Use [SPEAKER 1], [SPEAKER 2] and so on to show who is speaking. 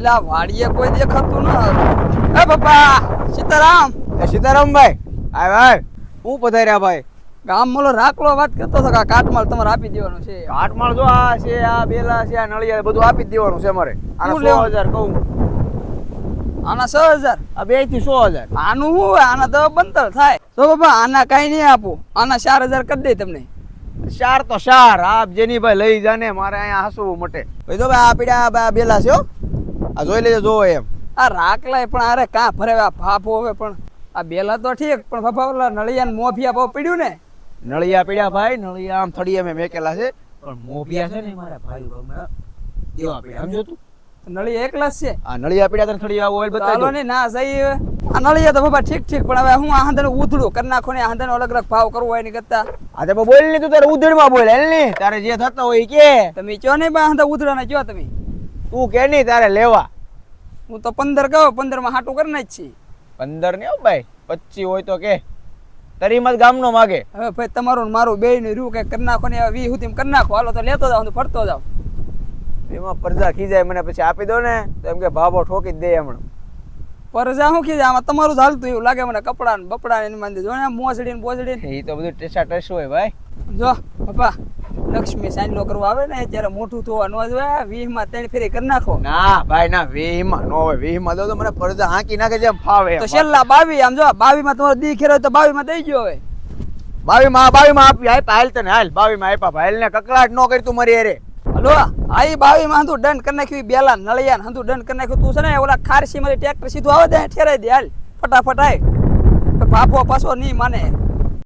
[SPEAKER 1] એટલે આ વાડીએ કોઈ દેખાતું ન. એ બાપા સીતારામ.
[SPEAKER 2] એ સીતારામભાઈ આય હું પધાર્યા ભાઈ.
[SPEAKER 1] ગામ મોલો રાખલો વાત કરતો હતો કે આ કાટમાળ તમારે આપી દેવાનો છે.
[SPEAKER 2] કાટમાળ જો આ છે, આ બેલા છે, આ નળિયા બધું આપી જ દેવાનું છે અમારે. આના
[SPEAKER 1] શું લેવાનું?
[SPEAKER 2] 100,000 કહું.
[SPEAKER 1] આના 6,000.
[SPEAKER 2] આ 2 થી 100,000.
[SPEAKER 1] આનું શું હોય? આના તો બંતર થાય. તો બાપા આના કાંઈ નહીં આપું. આના 4,000 કરી દે તમને.
[SPEAKER 2] 4 તો 4 આપ જેની ભાઈ લઈ જાને, મારે અહીંયા હસવું મટે. ભાઈ જો ભાઈ આ પીડા આ બેલા છે હો. આ જોઈ લેજો જો એમ.
[SPEAKER 1] આ રાખલાય પણ અરે કાં ફરે આ ફાફો હવે પણ આ બેલા તો ઠીક પણ બાપા ઓલા નળિયા મોફિયા ભાવ પડ્યું ને.
[SPEAKER 2] નળિયા પીડ્યા ભાઈ, નળિયા આમ થળિયા મેં મેકેલા છે, પણ મોભિયા છે ને મારા ભાઈ હમણાં એવા પીડ્યા. સમજો તું?
[SPEAKER 1] નળિયા એકલા જ છે.
[SPEAKER 2] આ નળિયા પીડ્યા તને થળિયા ઓઇલ બતાવી
[SPEAKER 1] ચાલો
[SPEAKER 2] દઉં.
[SPEAKER 1] ને ના સહી હવે. આ નળિયા તો બાપા ઠીક પણ હવે હું આ હાંધાને ઉથડું કરી નાખો ને આ હાંધાનો અલગ અલગ ભાવ કરવો હોય ને કરતા
[SPEAKER 2] આ તો બોલ ને તું તારે ઉધડમાં બોલ હેલ ને તારે જે થતો હોય કે
[SPEAKER 1] તમે કયો ને બા હાંધા ઉથડા ને કયો તમે.
[SPEAKER 2] તું કે નહીં તારે લેવા.
[SPEAKER 1] હું તો 15 કહું 15 માં હાટું કરી નાખ છી.
[SPEAKER 2] 15 ને ભાઈ 25 હોય તો કે તરી મત ગામનો માગે.
[SPEAKER 1] હવે ભાઈ તમારું ને મારું બેય નું રૂ કઈ કરી નાખો ને 20 સુધી કરી નાખો. હાલો તો લેતો જાવ ફરતો જાવ.
[SPEAKER 2] એમાં પરજા ખીજાય મને પછી આપી દો ને તો એમ કે ભાભો ઠોકી જ દે હમણાં.
[SPEAKER 1] પરજા શું કીધું આમાં તમારું જ હાલતું એવું લાગે મને. કપડા ને બપડા ને એની માંદે જો ને મોસડી ને બોસડી ને
[SPEAKER 2] એ તો બધું ટેસા ટેસ હોય ભાઈ.
[SPEAKER 1] જો પપ્પા લક્ષ્મી સાંજલો કરવા આવે ને ત્યારે મોટું થવા ન જોઈએ. 20 માં 3 ફેરી કરી નાખો.
[SPEAKER 2] ના ભાઈ ના 20 માં નો હોય. 20 માં દો તો મને પરજા હાંકી નાખે જેમ ફાવે.
[SPEAKER 1] તો છેલ્લા 22 આમ જો 22 માં તમારો દી ખેરો તો 22 માં દઈ ગયો હવે.
[SPEAKER 2] 22 માં આપી આપ્યા હાલ તને હાલ 22 માં આપ્યા ભાઈ ને કકડાટ નો કરી તું મારી અરે.
[SPEAKER 1] હલો આઈ 22 માં હંધું દંડ કરી નાખ્યું. બેલા નળિયા ને હંધું દંડ કરી નાખ્યું. તું છે ને ઓલા ખારસી માંથી ટ્રેક્ટર સીધું આવે દે ઠેરાઈ દે હાલ ફટાફટ આય. બાપો પાછો નહીં માને.